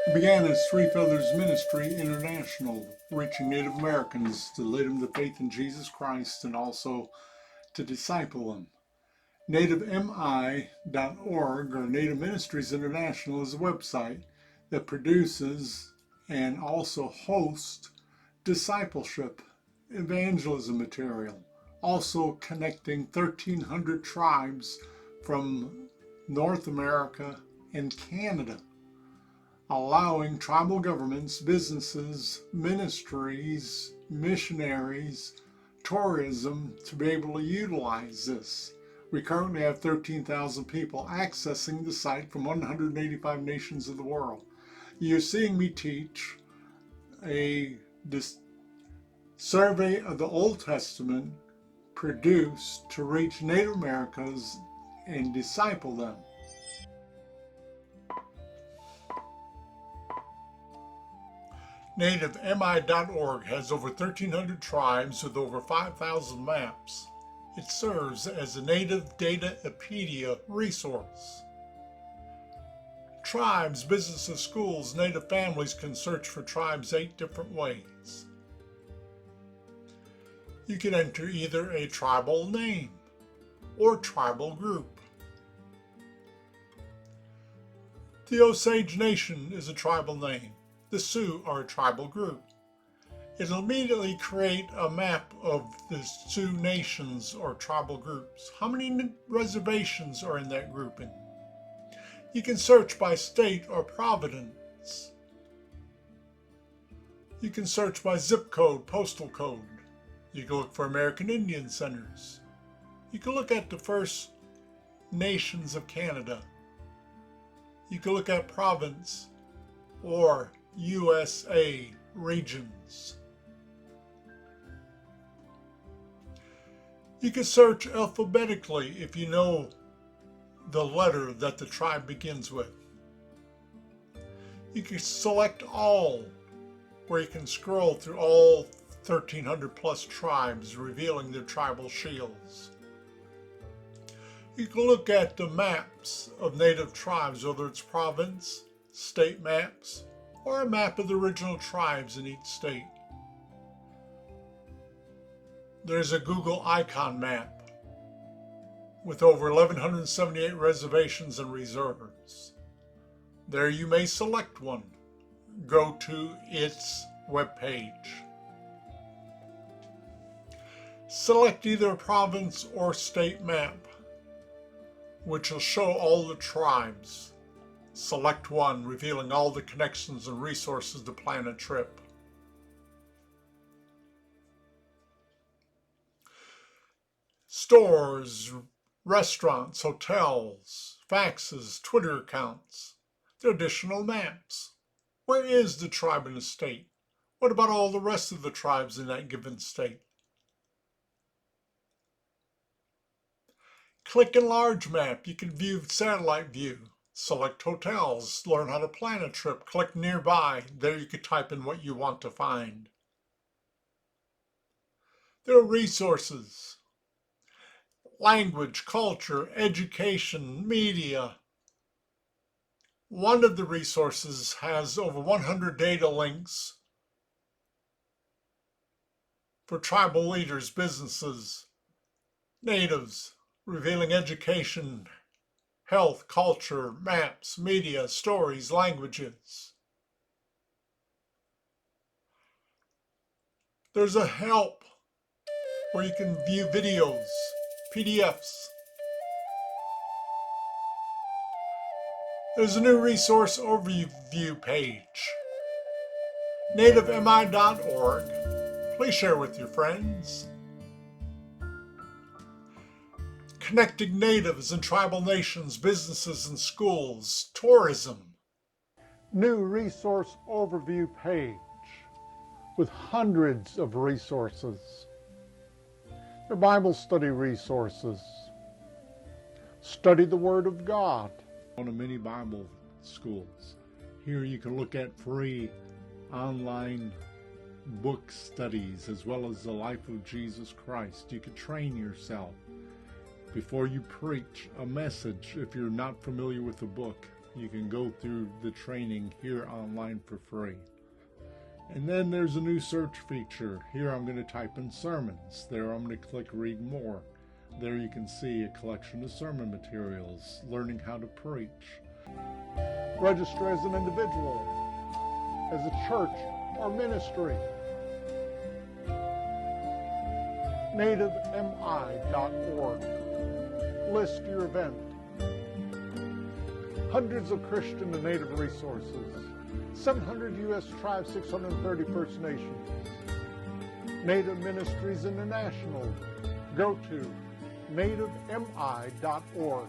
It began as Three Feathers Ministry International, reaching Native Americans to lead them to faith in Jesus Christ and also to disciple them. NativeMI.org, or Native Ministries International, is a website that produces and also hosts discipleship, evangelism material, also connecting 1,300 tribes from North America and Canada, allowing tribal governments, businesses, ministries, missionaries, tourism to be able to utilize this. We currently have 13,000 people accessing the site from 185 nations of the world. You're seeing me teach a survey of the Old Testament produced to reach Native Americans and disciple them. NativeMI.org has over 1,300 tribes with over 5,000 maps. It serves as a Native Datapedia resource. Tribes, businesses, schools, Native families can search for tribes 8 different ways. You can enter either a tribal name or tribal group. The Osage Nation is a tribal name. The Sioux are a tribal group. It'll immediately create a map of the Sioux nations or tribal groups. How many reservations are in that grouping? You can search by state or province. You can search by zip code, postal code. You can look for American Indian centers. You can look at the First Nations of Canada. You can look at province or USA regions. You can search alphabetically if you know the letter that the tribe begins with. You can select all, where you can scroll through all 1,300 plus tribes, revealing their tribal shields. You can look at the maps of native tribes, whether it's province, state maps, or a map of the original tribes in each state. There's a Google icon map with over 1,178 reservations and reserves. There you may select one. Go to its webpage. Select either a province or state map, which will show all the tribes. Select one, revealing all the connections and resources to plan a trip. Stores, restaurants, hotels, faxes, Twitter accounts. The additional maps. Where is the tribe in the state? What about all the rest of the tribes in that given state? Click Enlarge Map. You can view satellite view. Select hotels. Learn how to plan a trip. Click Nearby. There you can type in what you want to find. There are resources. Language, culture, education, media. One of the resources has over 100 data links for tribal leaders, businesses, natives, revealing education, health, culture, maps, media, stories, languages. There's a help where you can view videos, PDFs. There's a new resource overview page. NativeMI.org. Please share with your friends. Connecting natives and tribal nations, businesses and schools, tourism. New resource overview page with hundreds of resources. There are Bible study resources. Study the Word of God. On many Bible schools. Here you can look at free online book studies as well as the life of Jesus Christ. You can train yourself before you preach a message if you're not familiar with the book. You can go through the training here online for free. And then there's a new search feature. Here I'm going to type in sermons. There I'm going to click read more. There you can see a collection of sermon materials, learning how to preach. Register as an individual, as a church or ministry. nativemi.org. List your event. Hundreds of Christian and Native resources. 700 U.S. tribes, 630 First Nations. Native Ministries International. Go to nativemi.org.